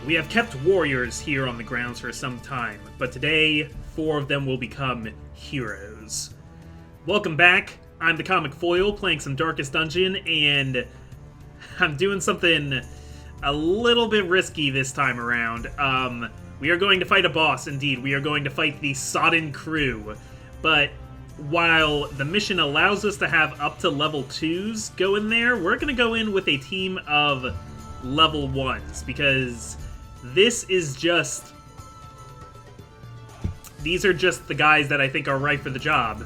We have kept warriors here on the grounds for some time, but today, 4 of them will become heroes. Welcome back. I'm the Comic Foil, playing some Darkest Dungeon, and I'm doing something a little bit risky this time around. We are going to fight a boss, indeed. We are going to fight the Sodden Crew. But while the mission allows us to have up to level 2s go in there, we're going to go in with a team of level 1s, because this is just... these are just the guys that I think are right for the job.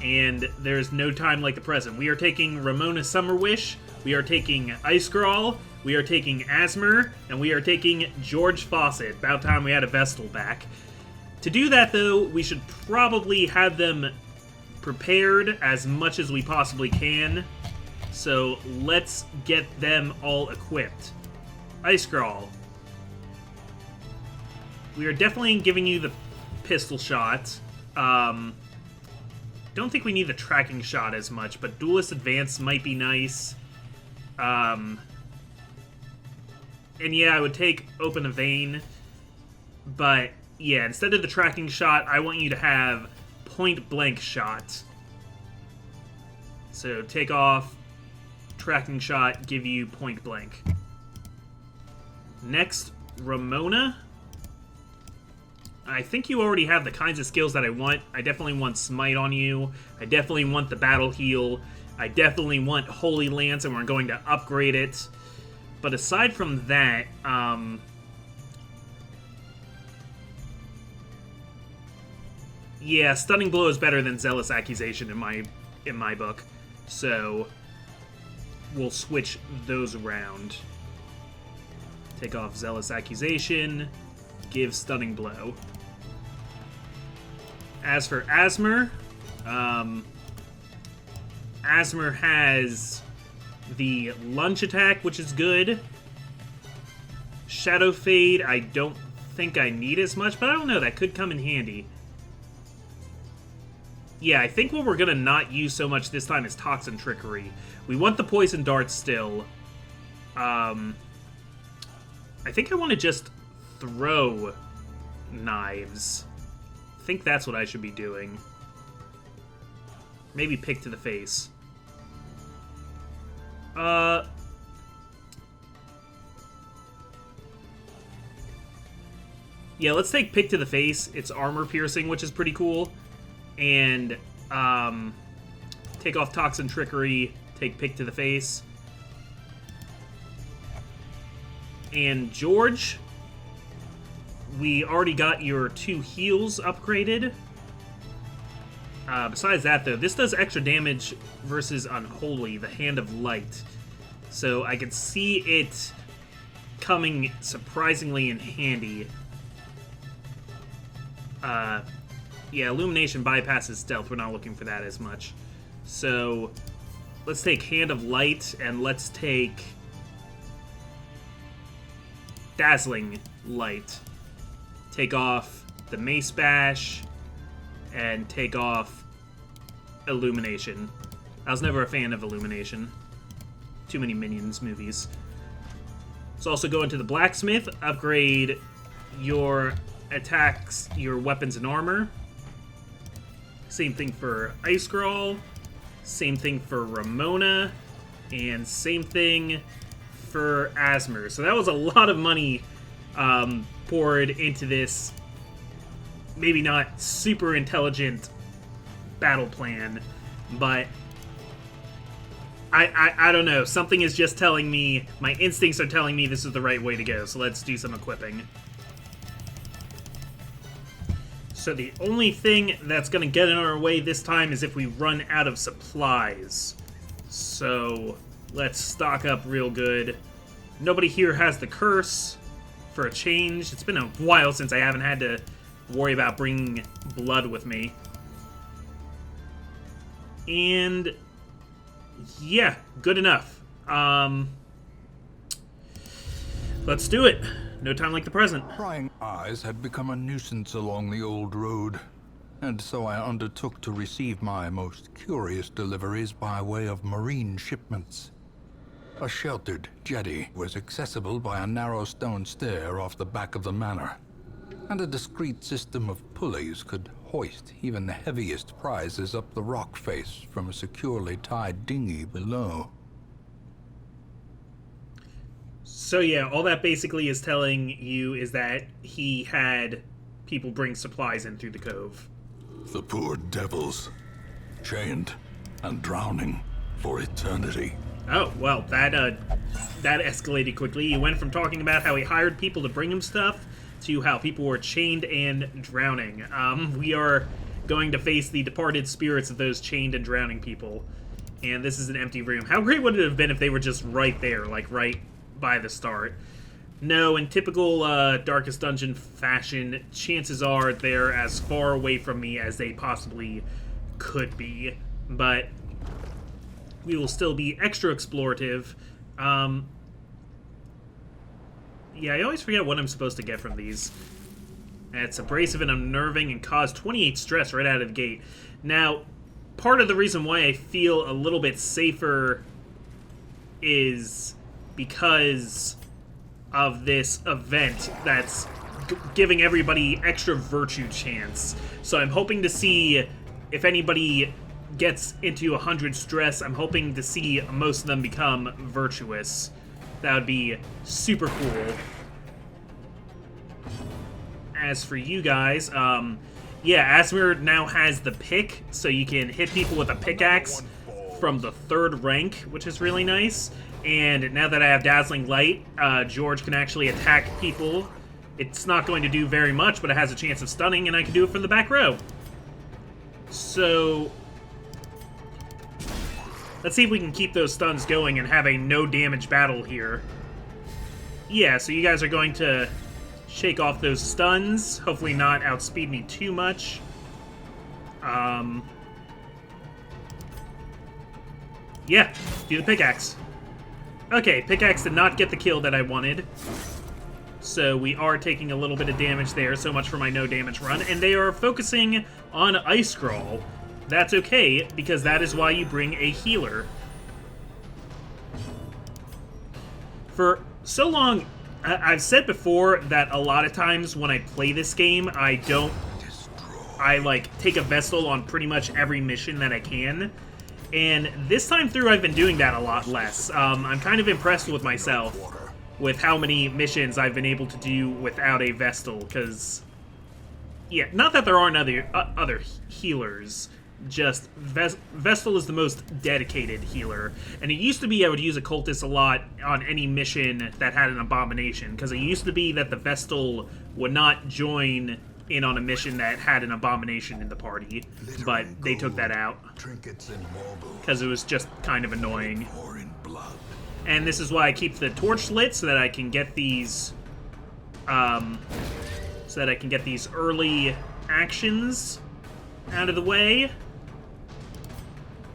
And there's no time like the present. We are taking Ramona Summerwish, we are taking Ice Grawl, we are taking Asmer, and we are taking George Fawcett. About time we had a Vestal back. To do that, though, we should probably have them prepared as much as we possibly can. So let's get them all equipped. Ice Grawl. We are definitely giving you the pistol shot. Don't think we need the tracking shot as much, but Duelist Advance might be nice. And yeah, I would take Open a Vein. But yeah, instead of the tracking shot, I want you to have Point Blank Shot. So take off tracking shot, give you Point Blank. Next, Ramona. I think you already have the kinds of skills that I want. I definitely want Smite on you. I definitely want the Battle Heal. I definitely want Holy Lance, and we're going to upgrade it. But aside from that, yeah, Stunning Blow is better than Zealous Accusation in my book. So we'll switch those around. Take off Zealous Accusation, give Stunning Blow. As for Asmer, Asmer has the Lunge Attack, which is good. Shadow Fade, I don't think I need as much, but I don't know, that could come in handy. Yeah, I think what we're going to not use so much this time is Toxin Trickery. We want the Poison Dart still. I think I want to just throw knives. I think that's what I should be doing. Maybe pick to the face. Yeah, let's take pick to the face. It's armor piercing, which is pretty cool. And take off Toxin Trickery, take pick to the face. And George, we already got your 2 heals upgraded. Besides that, though, this does extra damage versus Unholy, the Hand of Light. So I could see it coming surprisingly in handy. Yeah, Illumination bypasses Stealth. We're not looking for that as much. So let's take Hand of Light, and let's take Dazzling Light. Take off the Mace Bash, and take off Illumination. I was never a fan of Illumination. Too many Minions movies. Let's also go into the Blacksmith, upgrade your attacks, your weapons and armor. Same thing for Ice Grawl, same thing for Ramona, and same thing for Asmer. So that was a lot of money poured into this maybe not super intelligent battle plan, but I don't know. Something is just telling me, my instincts are telling me this is the right way to go, so let's do some equipping. So the only thing that's going to get in our way this time is if we run out of supplies. So let's stock up real good. Nobody here has the curse for a change. It's been a while since I haven't had to worry about bringing blood with me. And yeah, good enough. Let's do it. No time like the present. Prying eyes had become a nuisance along the old road, and so I undertook to receive my most curious deliveries by way of marine shipments. A sheltered jetty was accessible by a narrow stone stair off the back of the manor, and a discreet system of pulleys could hoist even the heaviest prizes up the rock face from a securely tied dinghy below. So yeah, all that basically is telling you is that he had people bring supplies in through the cove. The poor devils, chained and drowning for eternity. Oh, well, that escalated quickly. He went from talking about how he hired people to bring him stuff to how people were chained and drowning. We are going to face the departed spirits of those chained and drowning people. And this is an empty room. How great would it have been if they were just right there, like right by the start? No, in typical Darkest Dungeon fashion, chances are they're as far away from me as they possibly could be. But we will still be extra explorative. Yeah, I always forget what I'm supposed to get from these. It's abrasive and unnerving and cause 28 stress right out of the gate. Now, part of the reason why I feel a little bit safer is because of this event that's giving everybody extra virtue chance. So I'm hoping to see if anybody gets into 100 stress. I'm hoping to see most of them become virtuous. That would be super cool. As for you guys, yeah, Asmir now has the pick, so you can hit people with a pickaxe from the 3rd rank, which is really nice. And now that I have Dazzling Light, George can actually attack people. It's not going to do very much, but it has a chance of stunning, and I can do it from the back row. So let's see if we can keep those stuns going and have a no-damage battle here. Yeah, so you guys are going to shake off those stuns. Hopefully not outspeed me too much. Yeah, do the pickaxe. Okay, pickaxe did not get the kill that I wanted. So we are taking a little bit of damage there. So much for my no-damage run. And they are focusing on Ice Scroll. That's okay, because that is why you bring a healer. For so long, I've said before that a lot of times when I play this game, I like take a Vestal on pretty much every mission that I can. And this time through, I've been doing that a lot less. I'm kind of impressed with myself with how many missions I've been able to do without a Vestal, because yeah, not that there aren't other healers. Just Vestal is the most dedicated healer, and it used to be I would use a Cultist a lot on any mission that had an abomination, because it used to be that the Vestal would not join in on a mission that had an abomination in the party, but they took that out because it was just kind of annoying. And this is why I keep the torch lit, so that I can get these early actions out of the way.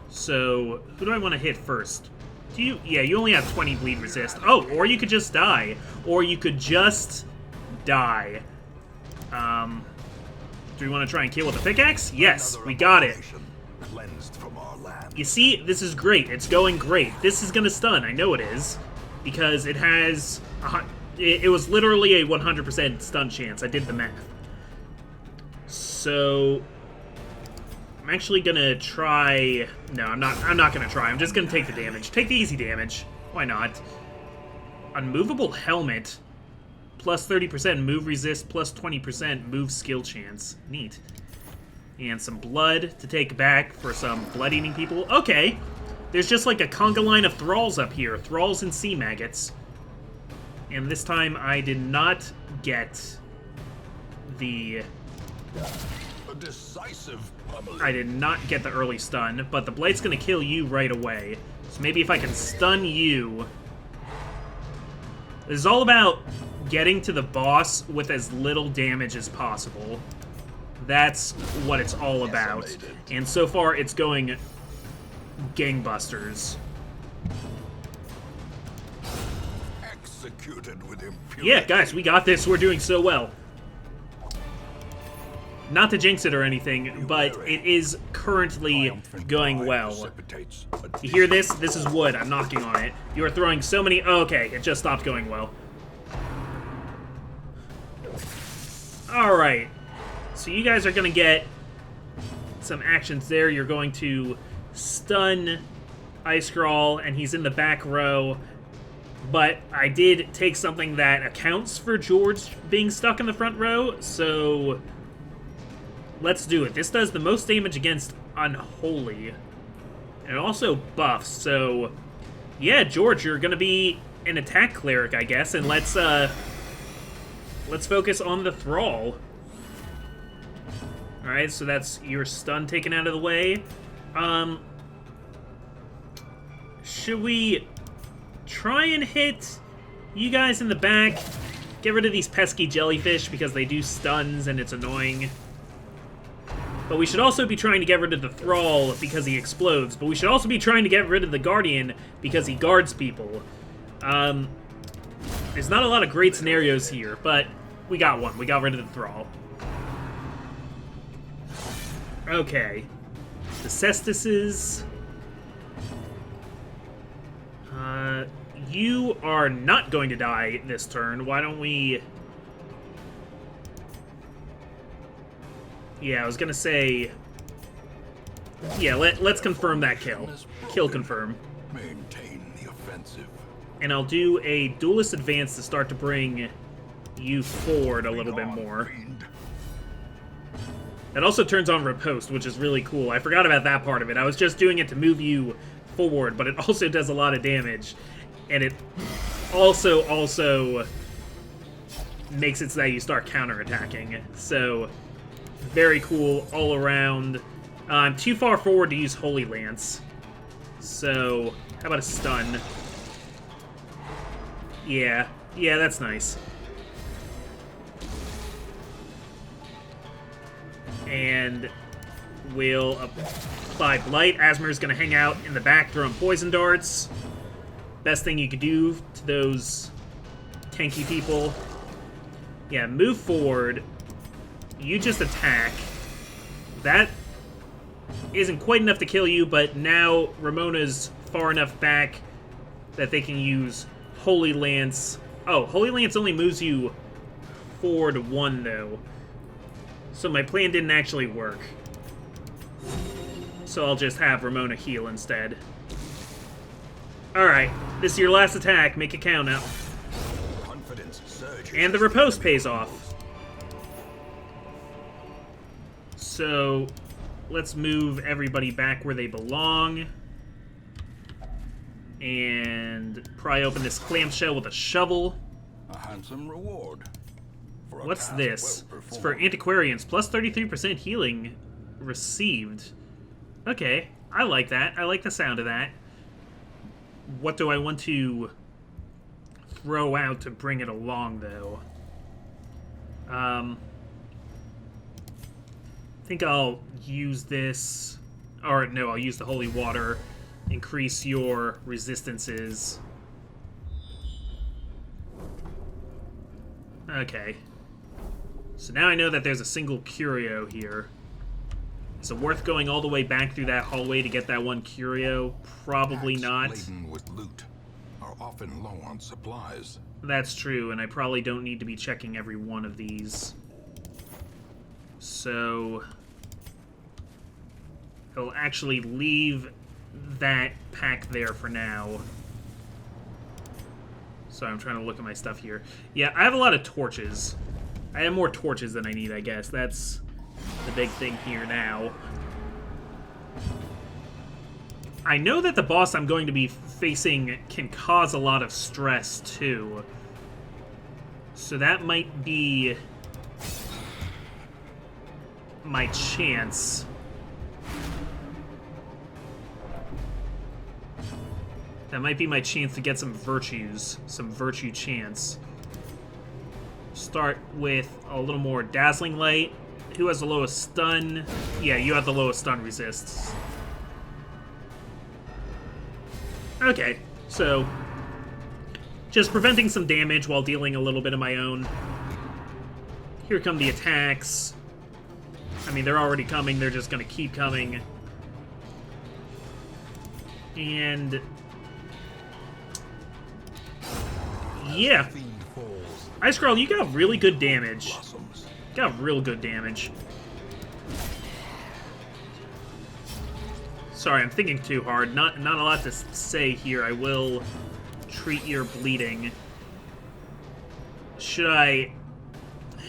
So, who do I want to hit first? Yeah, you only have 20 bleed resist. Oh, or you could just die. Or you could just die. Do we want to try and kill with a pickaxe? Yes, we got it. You see, this is great. It's going great. This is going to stun. I know it is. Because it has... It was literally a 100% stun chance. I did the math. So... I'm actually gonna try... No, I'm not gonna try. I'm just gonna take the damage. Take the easy damage. Why not? Unmovable helmet. Plus 30% move resist, plus 20% move skill chance. Neat. And some blood to take back for some blood-eating people. Okay. There's just like a conga line of thralls up here. Thralls and sea maggots. And this time I did not get the... Decisive. I did not get the early stun, but the Blight's gonna kill you right away. So maybe if I can stun you... This is all about getting to the boss with as little damage as possible. That's what it's all about. And so far, it's going gangbusters. Executed with impunity. Yeah, guys, we got this. We're doing so well. Not to jinx it or anything, but it is currently going well. You hear this? This is wood. I'm knocking on it. You are throwing so many... Oh, okay, it just stopped going well. Alright. So you guys are going to get some actions there. You're going to stun Ice Crawl, and he's in the back row. But I did take something that accounts for George being stuck in the front row, so... Let's do it. This does the most damage against Unholy. And it also buffs, so... Yeah, George, you're gonna be an attack cleric, I guess, and let's focus on the Thrall. Alright, so that's your stun taken out of the way. Should we try and hit you guys in the back? Get rid of these pesky jellyfish, because they do stuns and it's annoying. But we should also be trying to get rid of the Thrall because he explodes. But we should also be trying to get rid of the Guardian because he guards people. There's not a lot of great scenarios here, but we got one. We got rid of the Thrall. Okay. The Cestises. You are not going to die this turn. Why don't we... Yeah, I was gonna say... Yeah, let's confirm that kill. Kill confirm. Maintain the offensive. And I'll do a Duelist Advance to start to bring you forward a little bit more. That also turns on Riposte, which is really cool. I forgot about that part of it. I was just doing it to move you forward, but it also does a lot of damage. And it also makes it so that you start counterattacking. So... Very cool all around. I'm too far forward to use Holy Lance. So, how about a stun? Yeah, that's nice. And we'll apply Blight. Asmer's gonna hang out in the back throwing poison darts. Best thing you could do to those tanky people. Yeah, move forward. You just attack. That isn't quite enough to kill you, but now Ramona's far enough back that they can use Holy Lance. Oh, Holy Lance only moves you forward 1, though. So my plan didn't actually work. So I'll just have Ramona heal instead. Alright, this is your last attack. Make it count now. And the Riposte pays off. So, let's move everybody back where they belong. And pry open this clamshell with a shovel. A handsome reward. What's this? It's for antiquarians. Plus 33% healing received. Okay, I like that. I like the sound of that. What do I want to throw out to bring it along, though? I think I'll use this, or no, I'll use the holy water. Increase your resistances. Okay. So now I know that there's a single curio here. Is it worth going all the way back through that hallway to get that one curio? Probably not. Laden with loot are often low on supplies. That's true, and I probably don't need to be checking every one of these. So I'll actually leave that pack there for now. So I'm trying to look at my stuff here. Yeah, I have a lot of torches. I have more torches than I need, I guess. That's the big thing here now. I know that the boss I'm going to be facing can cause a lot of stress, too. So that might be my chance. That might be my chance to get some virtues, some virtue chance. Start with a little more Dazzling Light. Who has the lowest stun? Yeah, you have the lowest stun resists. Okay, so just preventing some damage while dealing a little bit of my own. Here come the attacks. I mean, they're already coming. They're just going to keep coming. And... yeah. Ice Crawl, you got really good damage. Got real good damage. Sorry, I'm thinking too hard. Not a lot to say here. I will treat your bleeding. Should I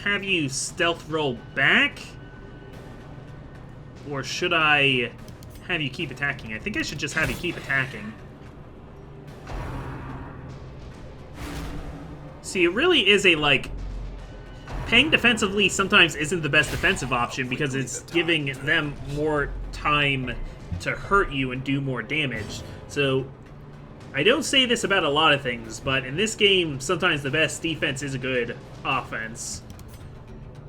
have you stealth roll back? Or should I have you keep attacking? I think I should just have you keep attacking. See, it really is a, like... paying defensively sometimes isn't the best defensive option because it's giving them more time to hurt you and do more damage. So, I don't say this about a lot of things, but in this game, sometimes the best defense is a good offense.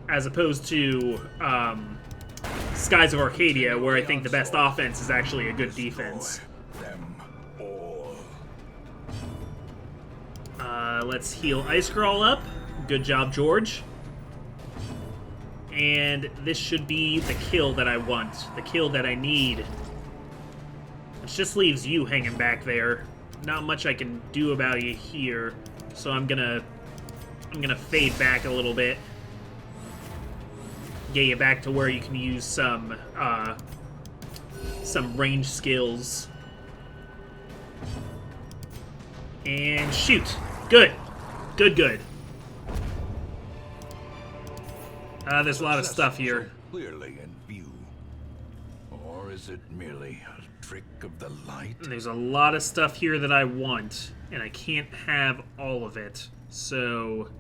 As opposed to, Skies of Arcadia, where I think the best offense is actually a good defense. Let's heal Ice Crawl up. Good job, George. And this should be the kill that I want. The kill that I need. Which just leaves you hanging back there. Not much I can do about you here. So I'm gonna fade back a little bit. Get you back to where you can use some range skills. And shoot. Good. Good. There's a lot of stuff here. Clearly in view. Or is it merely a trick of the light? There's a lot of stuff here that I want, and I can't have all of it. So,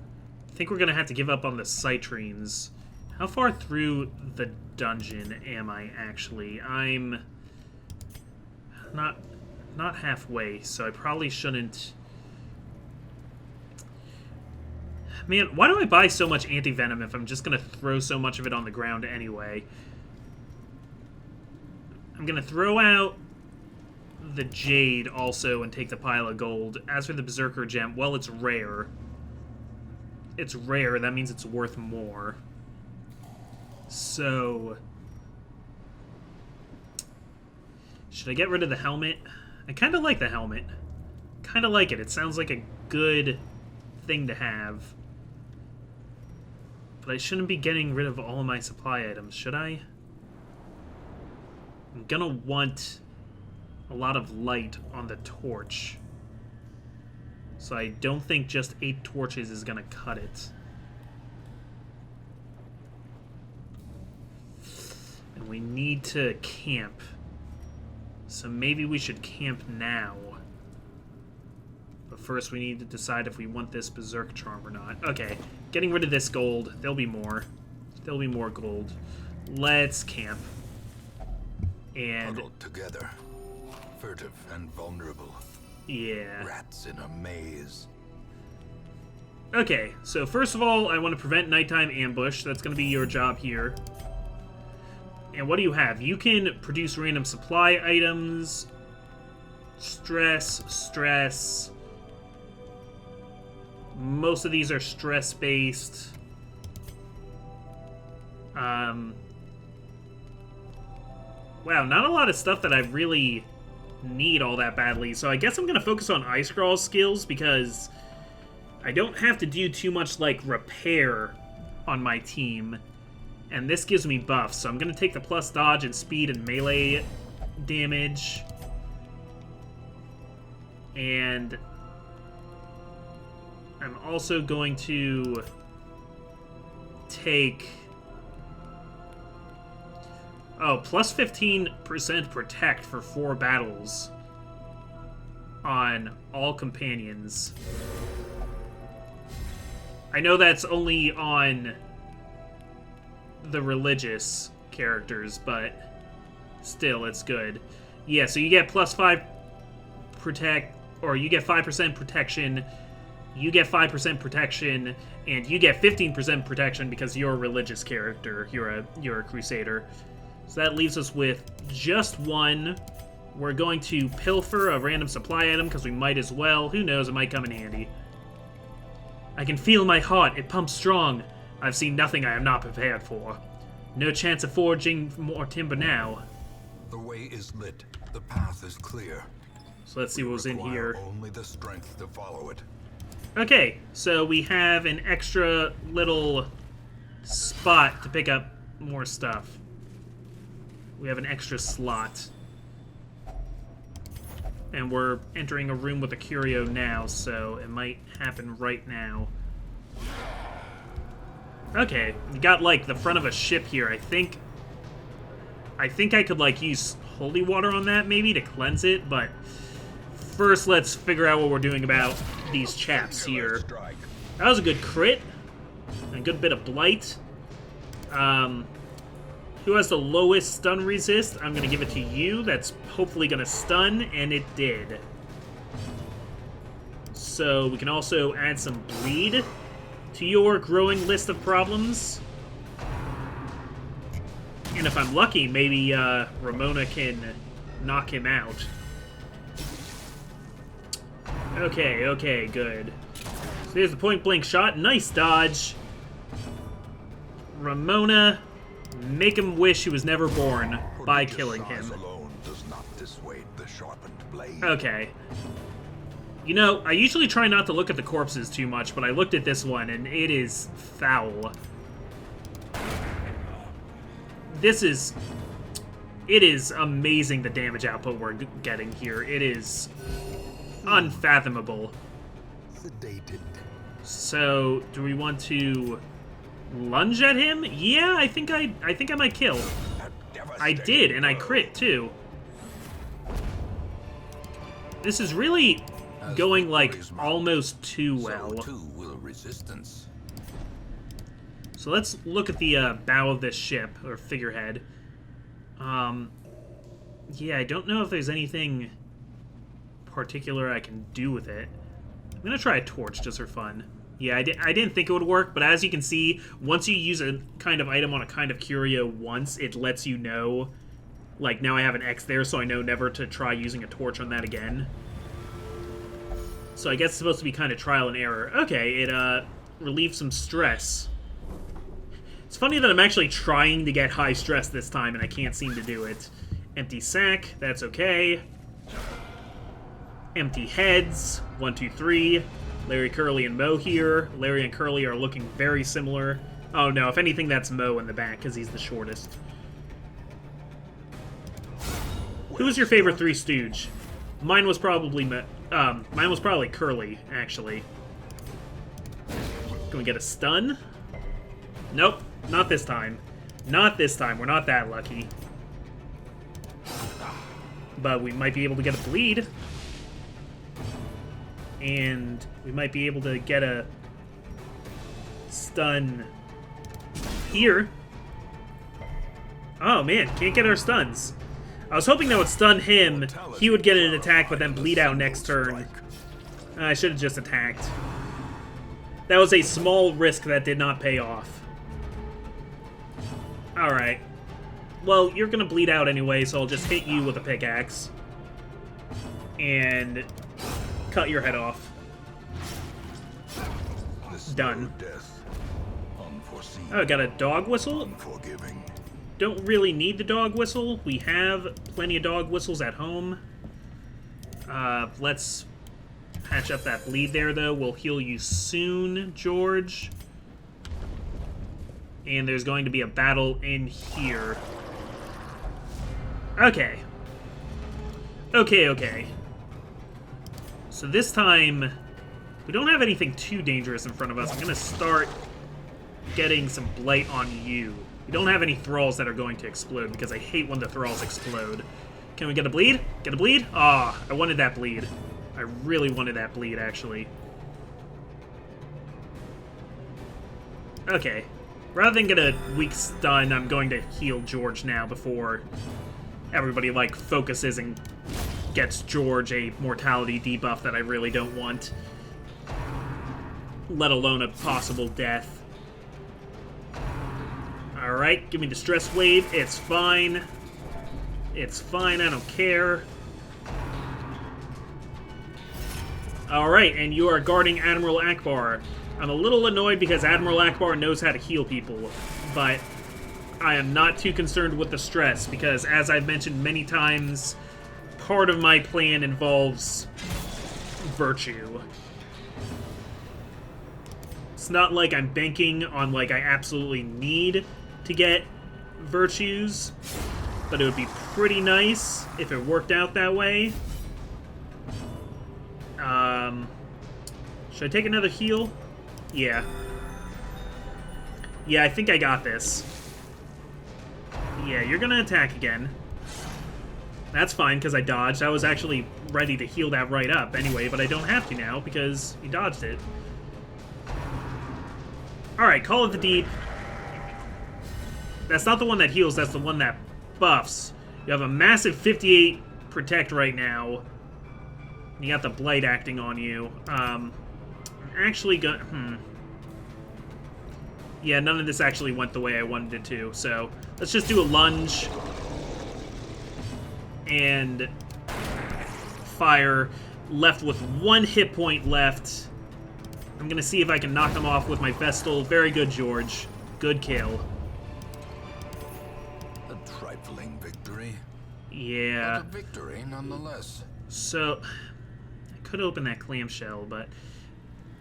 I think we're gonna have to give up on the citrines. How far through the dungeon am I actually? I'm not halfway, so I probably shouldn't. Man, why do I buy so much anti-venom if I'm just going to throw so much of it on the ground anyway? I'm going to throw out the Jade also and take the pile of gold. As for the Berserker Gem, well, it's rare. It's rare, that means it's worth more. So... should I get rid of the helmet? I kind of like the helmet. Kind of like it. It sounds like a good thing to have. But I shouldn't be getting rid of all of my supply items, should I? I'm gonna want a lot of light on the torch. So I don't think just 8 torches is gonna cut it. And we need to camp. So maybe we should camp now. But first we need to decide if we want this Berserk Charm or not. Okay, getting rid of this gold. There'll be more. There'll be more gold. Let's camp. And... huddled together. Furtive and vulnerable. yeah. Rats in a maze. Okay, so first of all, I want to prevent nighttime ambush. That's going to be your job here. And what do you have? You can produce random supply items. Stress. Most of these are stress-based. Wow, not a lot of stuff that I really need all that badly. So I guess I'm going to focus on Ice Crawl's skills because I don't have to do too much, like, repair on my team. And this gives me buffs, so I'm going to take the plus dodge and speed and melee damage. And I'm also going to take... oh, plus 15% protect for 4 battles on all companions. I know that's only on the religious characters, but still, it's good. Yeah, so you get plus 5 protect, or you get 5% protection, you get 5% protection, and you get 15% protection because you're a religious character. You're a crusader. So that leaves us with just one. We're going to pilfer a random supply item because we might as well. Who knows, it might come in handy. I can feel my heart. It pumps strong. I've seen nothing I am not prepared for. No chance of forging more timber now. The way is lit. The path is clear. So let's see what was in Require here. only the strength to follow it. Okay, so we have an extra little spot to pick up more stuff. We have an extra slot. And we're entering a room with a curio now, so it might happen right now. Okay, you got, like, the front of a ship here. I think I could, like, use holy water on that, maybe, to cleanse it, but first let's figure out what we're doing about these chaps here. That was a good crit. A good bit of blight. Who has the lowest stun resist? I'm going to give it to you. That's hopefully going to stun, and it did. So we can also add some bleed to your growing list of problems. And if I'm lucky, maybe Ramona can knock him out. Okay, good. So here's the point-blank shot. Nice dodge. Ramona, make him wish he was never born by killing him. Alone does not dissuade the sharpened blade. Okay. You know, I usually try not to look at the corpses too much, but I looked at this one, and it is foul. It is amazing the damage output we're getting here. It is unfathomable. Sedated. So, do we want to lunge at him? Yeah, I think I might kill. I did, and I crit too. This is really going, like, almost too well. So too will resistance. So let's look at the bow of this ship, or figurehead. Yeah, I don't know if there's anything particular I can do with it. I'm gonna try a torch just for fun. Yeah, I didn't think it would work, but as you can see, once you use a kind of item on a kind of curio once, it lets you know, like, now I have an X there, so I know never to try using a torch on that again. So I guess it's supposed to be kind of trial and error. Okay, it relieves some stress. It's funny that I'm actually trying to get high stress this time, and I can't seem to do it. Empty sack, that's okay. Empty heads, 1, 2, 3. Larry, Curly, and Mo here. Larry and Curly are looking very similar. Oh no, if anything, that's Mo in the back, because he's the shortest. Who's your favorite Three Stooge? Mine was probably Curly, actually. Can we get a stun? Nope, not this time. Not this time, we're not that lucky. But we might be able to get a bleed. And we might be able to get a stun here. Oh man, can't get our stuns. I was hoping that would stun him, he would get an attack, but then bleed out next turn. I should have just attacked. That was a small risk that did not pay off. Alright. Well, you're gonna bleed out anyway, so I'll just hit you with a pickaxe. And cut your head off. Done. Oh, got a dog whistle? Unforgiving. Don't really need the dog whistle. We have plenty of dog whistles at home. Let's patch up that bleed there, though. We'll heal you soon, George. And there's going to be a battle in here. Okay. Okay. So this time, we don't have anything too dangerous in front of us. I'm going to start getting some blight on you. We don't have any thralls that are going to explode, because I hate when the thralls explode. Can we get a bleed? Get a bleed? Ah, I wanted that bleed. I really wanted that bleed, actually. Okay. Rather than get a weak stun, I'm going to heal George now before everybody, like, focuses and gets George a mortality debuff that I really don't want. Let alone a possible death. Alright, give me the stress wave. It's fine. It's fine, I don't care. Alright, and you are guarding Admiral Akbar. I'm a little annoyed because Admiral Akbar knows how to heal people, but I am not too concerned with the stress, because as I've mentioned many times, part of my plan involves virtue. It's not like I'm banking on, like, I absolutely need to get virtues, but it would be pretty nice if it worked out that way. Should I take another heal? Yeah. Yeah, I think I got this. Yeah, you're gonna attack again. That's fine, because I dodged. I was actually ready to heal that right up anyway, but I don't have to now, because you dodged it. Alright, Call of the Deep. That's not the one that heals, that's the one that buffs. You have a massive 58 protect right now. You got the Blight acting on you. Yeah, none of this actually went the way I wanted it to, so let's just do a lunge. And fire. Left with 1 hit point left. I'm gonna see if I can knock them off with my Vestal. Very good, George. Good kill. A trifling victory. Yeah. But a victory nonetheless. So, I could open that clamshell, but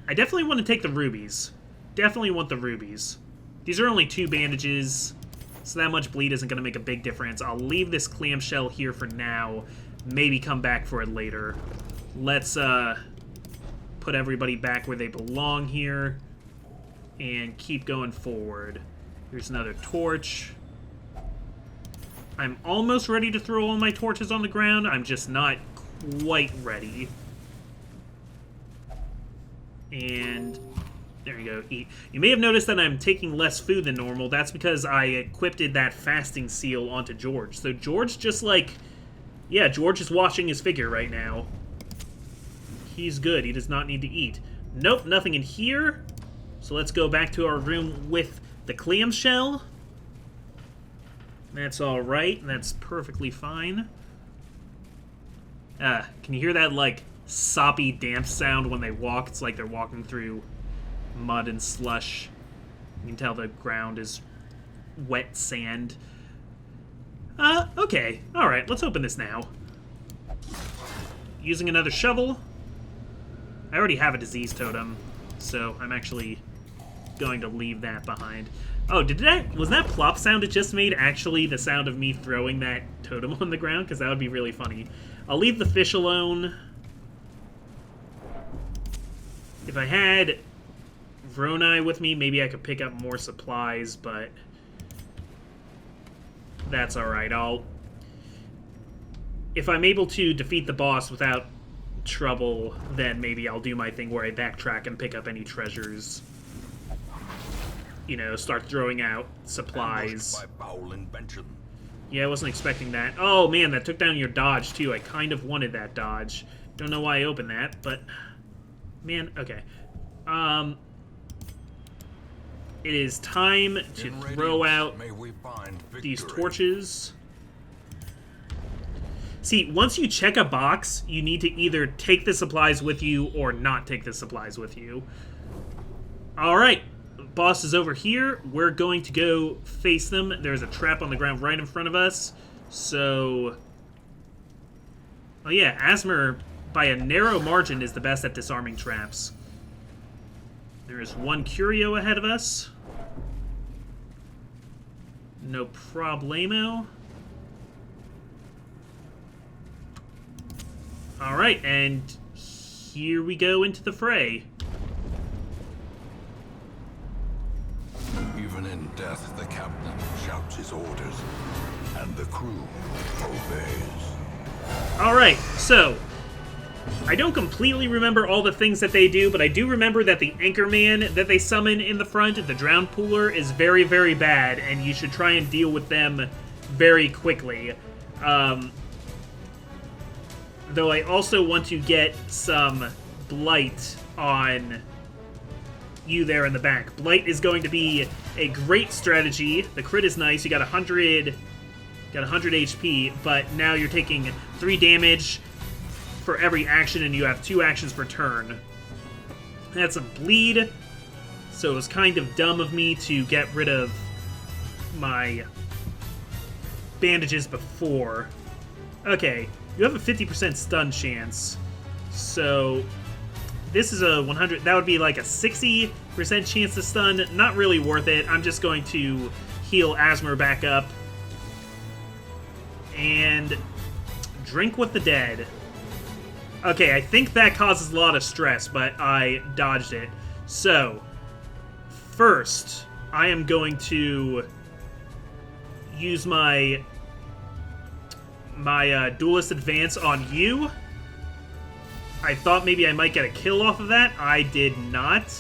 I definitely want to take the rubies. Definitely want the rubies. These are only 2 bandages, so that much bleed isn't going to make a big difference. I'll leave this clamshell here for now. Maybe come back for it later. Let's put everybody back where they belong here and keep going forward. Here's another torch. I'm almost ready to throw all my torches on the ground. I'm just not quite ready. And there you go, eat. You may have noticed that I'm taking less food than normal. That's because I equipped that fasting seal onto George. So George just like... Yeah, George is washing his figure right now. He's good. He does not need to eat. Nope, nothing in here. So let's go back to our room with the clamshell. That's alright. That's perfectly fine. Can you hear that, like, soppy, damp sound when they walk? It's like they're walking through mud and slush. You can tell the ground is wet sand. Okay. Alright, let's open this now. Using another shovel. I already have a disease totem, so I'm actually going to leave that behind. Oh, was that plop sound it just made actually the sound of me throwing that totem on the ground? Because that would be really funny. I'll leave the fish alone. If I had Vroni with me, maybe I could pick up more supplies, but that's alright. If I'm able to defeat the boss without trouble, then maybe I'll do my thing where I backtrack and pick up any treasures. You know, start throwing out supplies. By foul invention. Yeah, I wasn't expecting that. Oh man, that took down your dodge too. I kind of wanted that dodge. Don't know why I opened that, but man, okay. It is time to throw out these torches. See, once you check a box, you need to either take the supplies with you or not take the supplies with you. Alright, boss is over here. We're going to go face them. There's a trap on the ground right in front of us. So... Oh yeah, Asmer, by a narrow margin, is the best at disarming traps. There is one curio ahead of us. No problemo. Alright, and here we go into the fray. Even in death, the captain shouts his orders, and the crew obeys. Alright, so I don't completely remember all the things that they do, but I do remember that the Anchorman that they summon in the front, the Drowned Pooler, is very, very bad, and you should try and deal with them very quickly. Though I also want to get some Blight on you there in the back. Blight is going to be a great strategy. The crit is nice. You got 100 HP, but now you're taking 3 damage for every action, and you have 2 actions per turn. That's a bleed, so it was kind of dumb of me to get rid of my bandages before. Okay, you have a 50% stun chance. So this is a 100. That would be like a 60% chance to stun. Not really worth it. I'm just going to heal Asmer back up. And drink with the dead. Okay, I think that causes a lot of stress, but I dodged it. So, first, I am going to use my duelist advance on you. I thought maybe I might get a kill off of that. I did not.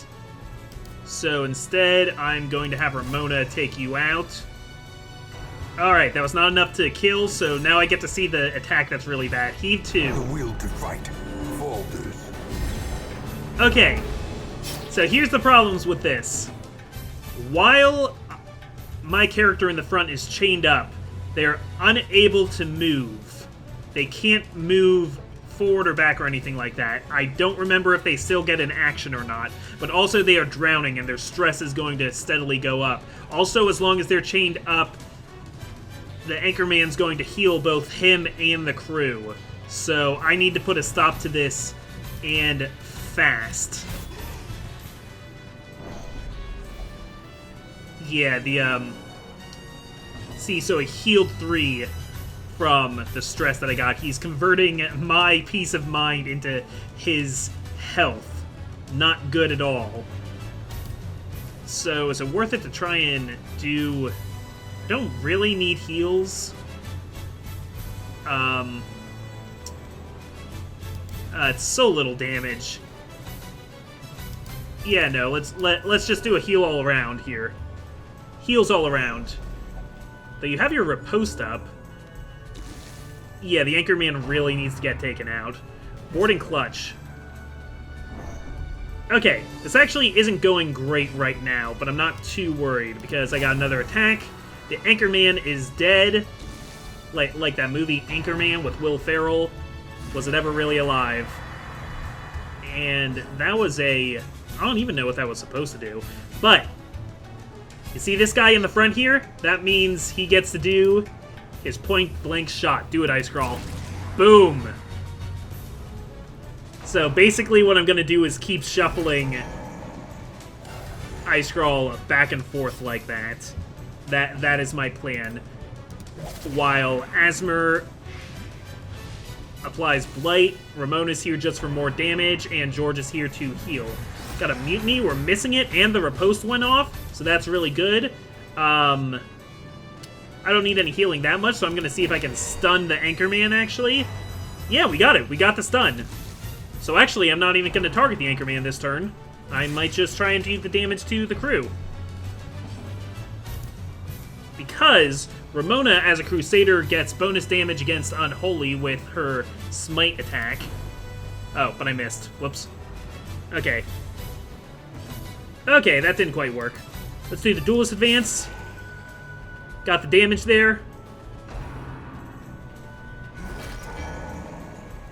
So instead, I'm going to have Ramona take you out. Alright, that was not enough to kill, so now I get to see the attack that's really bad. Heave 2. The will to fight falters. Okay, so here's the problems with this. While my character in the front is chained up, they're unable to move. They can't move forward or back or anything like that. I don't remember if they still get an action or not, but also they are drowning and their stress is going to steadily go up. Also, as long as they're chained up, the Anchorman's going to heal both him and the crew. So I need to put a stop to this, and fast. Yeah, see, so he healed 3 from the stress that I got. He's converting my peace of mind into his health. Not good at all. So is it worth it to try and do... I don't really need heals. It's so little damage. Yeah, no, let's just do a heal all around here. Heals all around. Though you have your riposte up. Yeah, the Anchorman really needs to get taken out. Boarding clutch. Okay, this actually isn't going great right now, but I'm not too worried because I got another attack. The Anchorman is dead. Like that movie Anchorman with Will Ferrell. Was it ever really alive? And that was I don't even know what that was supposed to do. But, you see this guy in the front here? That means he gets to do his point-blank shot. Do it, Ice Crawl. Boom! So basically what I'm going to do is keep shuffling Ice Crawl back and forth like that. That is my plan. While Asmer applies Blight, Ramona's here just for more damage, and George is here to heal. Got a mutiny, we're missing it, and the riposte went off, so that's really good. I don't need any healing that much, so I'm going to see if I can stun the Anchorman, actually. Yeah, we got it. We got the stun. So actually, I'm not even going to target the Anchorman this turn. I might just try and do the damage to the crew. Because Ramona, as a Crusader, gets bonus damage against Unholy with her Smite attack. Oh, but I missed. Whoops. Okay. Okay, that didn't quite work. Let's do the Duelist Advance. Got the damage there.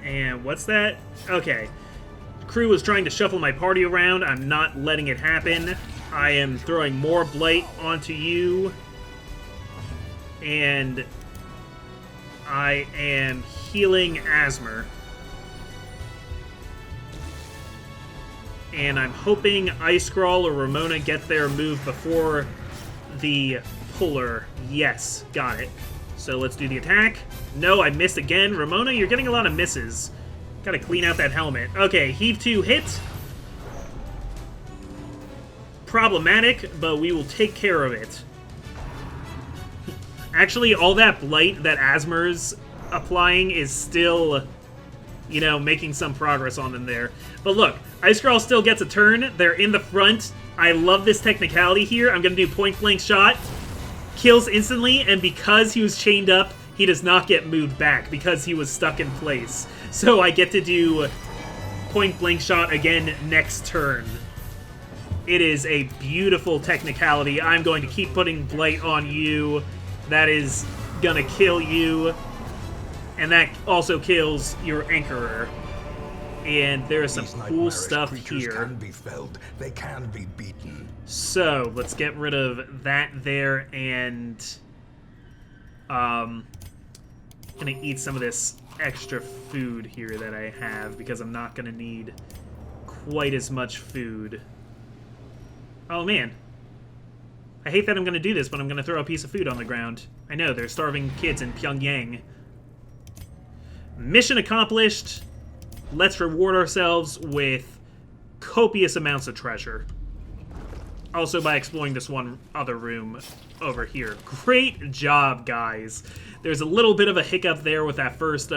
And what's that? Okay. The crew was trying to shuffle my party around. I'm not letting it happen. I am throwing more Blight onto you. And I am healing Asmer. And I'm hoping Ice Crawl or Ramona get their move before the puller. Yes, got it. So let's do the attack. No, I missed again. Ramona, you're getting a lot of misses. Gotta clean out that helmet. Okay, Heave 2 hit. Problematic, but we will take care of it. Actually, all that Blight that Asmer's applying is still, you know, making some progress on them there. But look, Ice Crawl still gets a turn. They're in the front. I love this technicality here. I'm going to do point-blank shot. Kills instantly, and because he was chained up, he does not get moved back because he was stuck in place. So I get to do point-blank shot again next turn. It is a beautiful technicality. I'm going to keep putting Blight on you. That is gonna kill you. And that also kills your Anchorer. And there is some These cool nightmarish stuff creatures here. can be felled. They can be beaten. So, let's get rid of that there, and gonna eat some of this extra food here that I have, because I'm not gonna need quite as much food. Oh man. I hate that I'm gonna do this, but I'm gonna throw a piece of food on the ground. I know, there's starving kids in Pyongyang. Mission accomplished. Let's reward ourselves with copious amounts of treasure. Also by exploring this one other room over here. Great job, guys. There's a little bit of a hiccup there with that first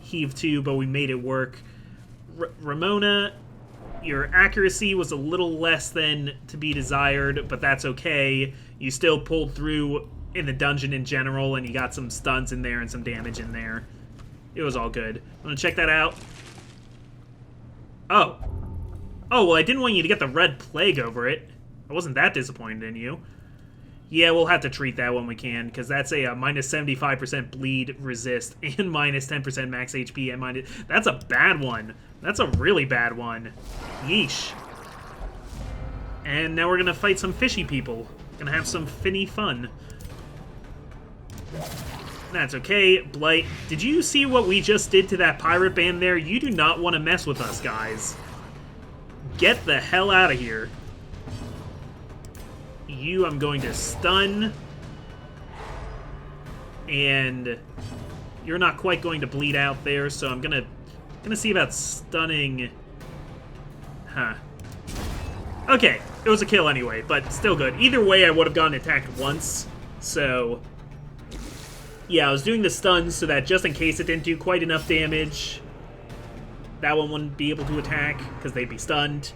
heave to, but we made it work. Ramona, your accuracy was a little less than to be desired, but that's okay. You still pulled through in the dungeon in general, and you got some stuns in there and some damage in there. It was all good. Want to check that out? Oh. Oh, well, I didn't want you to get the red plague over it. I wasn't that disappointed in you. Yeah, we'll have to treat that when we can, because that's a minus 75% bleed resist and minus 10% max HP and minus... That's a bad one. That's a really bad one. Yeesh. And now we're going to fight some fishy people. Gonna have some finny fun. That's okay. Blight, did you see what we just did to that pirate band there? You do not want to mess with us, guys. Get the hell out of here. You, I'm going to stun. And you're not quite going to bleed out there, so I'm gonna see about stunning. Huh. Okay, it was a kill anyway, but still good. Either way, I would have gotten attacked once, so... Yeah, I was doing the stuns so that just in case it didn't do quite enough damage, that one wouldn't be able to attack, because they'd be stunned.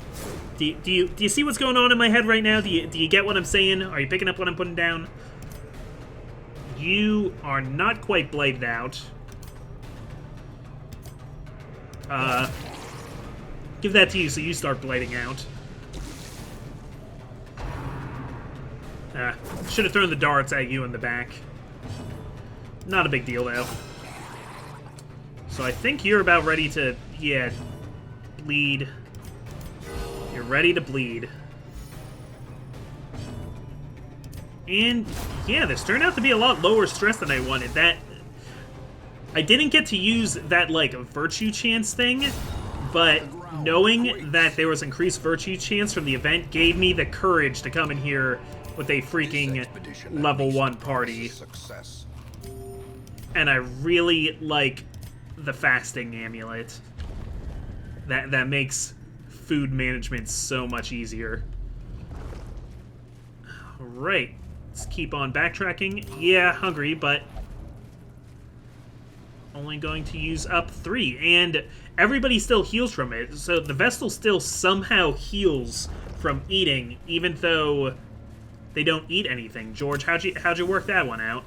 Do you see what's going on in my head right now? Do you get what I'm saying? Are you picking up what I'm putting down? You are not quite bladed out. Give that to you so you start blading out. Should have thrown the darts at you in the back. Not a big deal, though. So I think you're about ready to, yeah, bleed. You're ready to bleed. And, yeah, this turned out to be a lot lower stress than I wanted. I didn't get to use that, like, virtue chance thing, but knowing that there was increased virtue chance from the event gave me the courage to come in here with a freaking level 1 party. And I really like the fasting amulet. That makes food management so much easier. Alright, let's keep on backtracking. Yeah, hungry, but only going to use up 3. And everybody still heals from it, so the Vestal still somehow heals from eating, even though they don't eat anything. George, how'd you work that one out?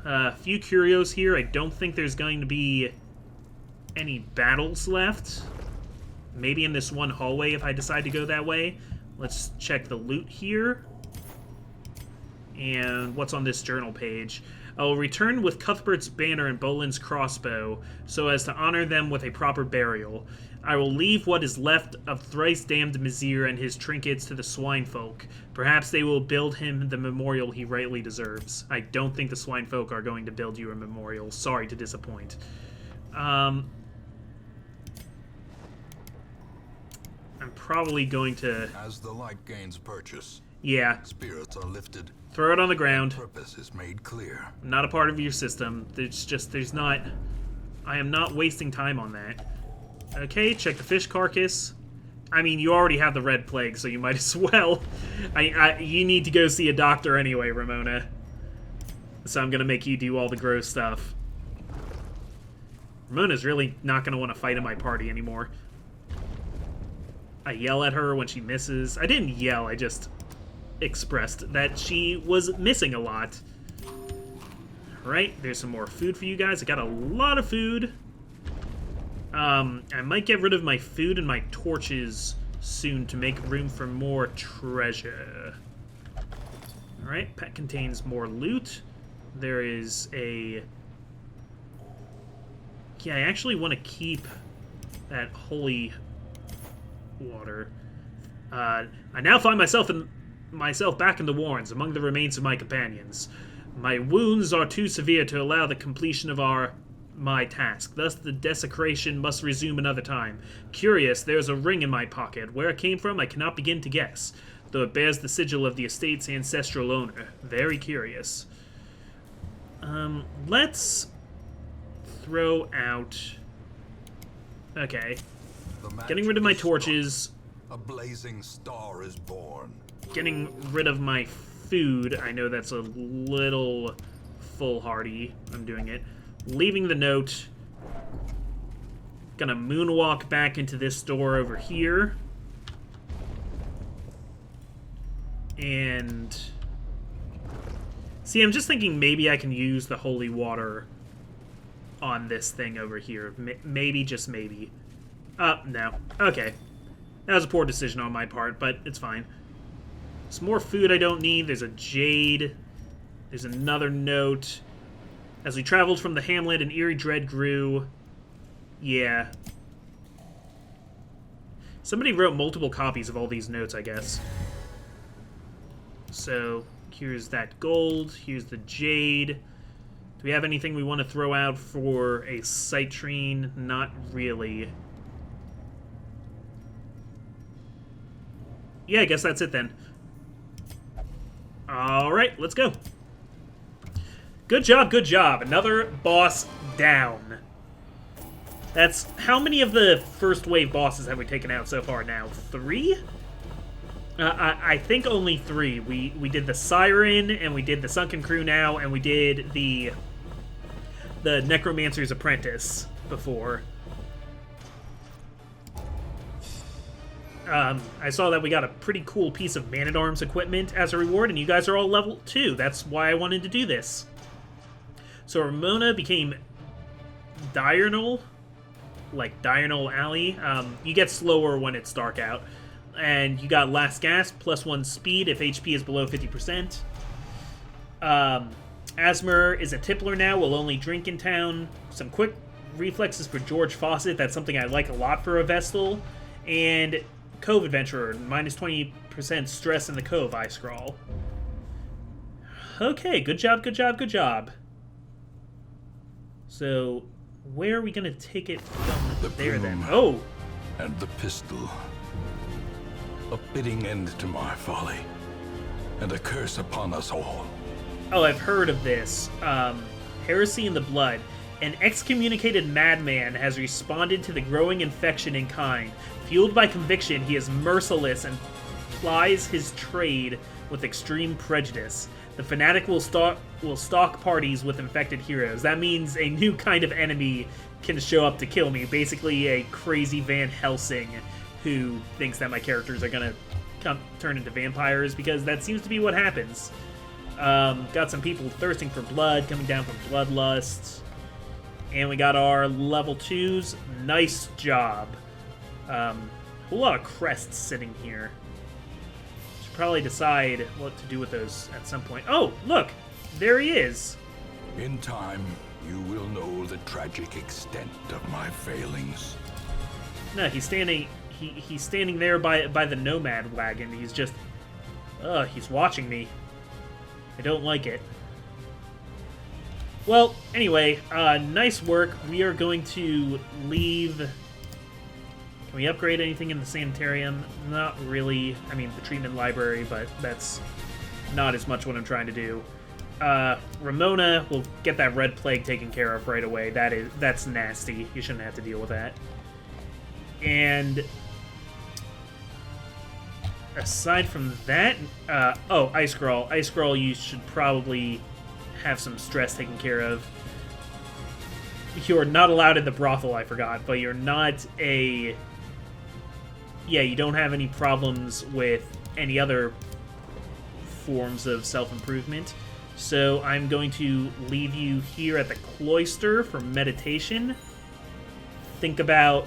A few curios here. I don't think there's going to be any battles left. Maybe in this one hallway if I decide to go that way. Let's check the loot here. And what's on this journal page? I will return with Cuthbert's banner and Bolin's crossbow, so as to honor them with a proper burial. I will leave what is left of thrice-damned Mizir and his trinkets to the swine folk. Perhaps they will build him the memorial he rightly deserves. I don't think the swine folk are going to build you a memorial. Sorry to disappoint. I'm probably going to... As the light gains purchase, yeah. Spirits are lifted. Throw it on the ground. Purpose is made clear. Not a part of your system. There's not... I am not wasting time on that. Okay, check the fish carcass. I mean, you already have the red plague, so you might as well. You need to go see a doctor anyway, Ramona. So I'm gonna make you do all the gross stuff. Ramona's really not gonna want to fight in my party anymore. I yell at her when she misses. I didn't yell, I just expressed that she was missing a lot. Alright, there's some more food for you guys. I got a lot of food. I might get rid of my food and my torches soon to make room for more treasure. Alright, pet contains more loot. There is a Yeah, I actually want to keep that holy water. I now find myself back in the Warrens, among the remains of my companions. My wounds are too severe to allow the completion of my task. Thus, the desecration must resume another time. Curious, there's a ring in my pocket. Where it came from, I cannot begin to guess, though it bears the sigil of the estate's ancestral owner. Very curious. Let's throw out... Okay. Getting rid of my torches. A blazing star is born. Getting rid of my food. I know that's a little foolhardy. I'm doing it. Leaving the note. Gonna moonwalk back into this door over here. And... See, I'm just thinking maybe I can use the holy water on this thing over here. Maybe, just maybe. No. Okay. That was a poor decision on my part, but it's fine. Some more food I don't need. There's a jade. There's another note. As we traveled from the hamlet, an eerie dread grew. Yeah. Somebody wrote multiple copies of all these notes, I guess. So, here's that gold. Here's the jade. Do we have anything we want to throw out for a citrine? Not really. Yeah, I guess that's it then. Alright, let's go. Good job, good job. Another boss down. That's... How many of the first wave bosses have we taken out so far now? 3? I think only 3. We did the Siren, and we did the Sunken Crew now, and we did the Necromancer's Apprentice before. I saw that we got a pretty cool piece of Man-at-Arms equipment as a reward, and you guys are all level 2. That's why I wanted to do this. So Ramona became Diurnal, like Diurnal Alley. You get slower when it's dark out. And you got Last Gasp, +1 speed if HP is below 50%. Asmer is a tippler now, will only drink in town. Some quick reflexes for George Fawcett, that's something I like a lot for a Vestal. And Cove Adventurer, -20% stress in the Cove, I scrawl. Okay, good job, good job, good job. So, where are we going to take it from there then? Oh! And the pistol. A fitting end to my folly, and a curse upon us all. Oh, I've heard of this. Heresy in the Blood. An excommunicated madman has responded to the growing infection in kind. Fueled by conviction, he is merciless and plies his trade with extreme prejudice. The fanatic will stalk parties with infected heroes. That means a new kind of enemy can show up to kill me. Basically, a crazy Van Helsing who thinks that my characters are gonna turn into vampires, because that seems to be what happens. Got some people thirsting for blood, coming down from bloodlust. And we got our level 2s. Nice job. A whole lot of crests sitting here. Should probably decide what to do with those at some point. Oh, look! There he is! In time, you will know the tragic extent of my failings. No, he's standing... He's standing there by the nomad wagon. He's just... he's watching me. I don't like it. Well, anyway, nice work. We are going to leave... Can we upgrade anything in the sanitarium? Not really. I mean, the treatment library, but that's not as much what I'm trying to do. Ramona will get that red plague taken care of right away. That's nasty. You shouldn't have to deal with that. And... aside from that... oh, Ice Girl. Ice Girl, you should probably have some stress taken care of. You're not allowed in the brothel, I forgot, but you're not a... Yeah, you don't have any problems with any other forms of self-improvement. So I'm going to leave you here at the cloister for meditation. Think about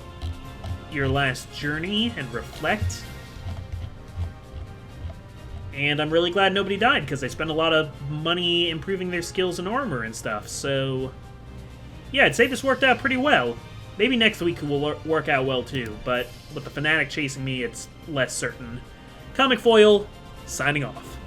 your last journey and reflect. And I'm really glad nobody died, because they spent a lot of money improving their skills and armor and stuff, so... yeah, I'd say this worked out pretty well. Maybe next week will work out well too, but with the Fanatic chasing me, it's less certain. Comic Foil, signing off.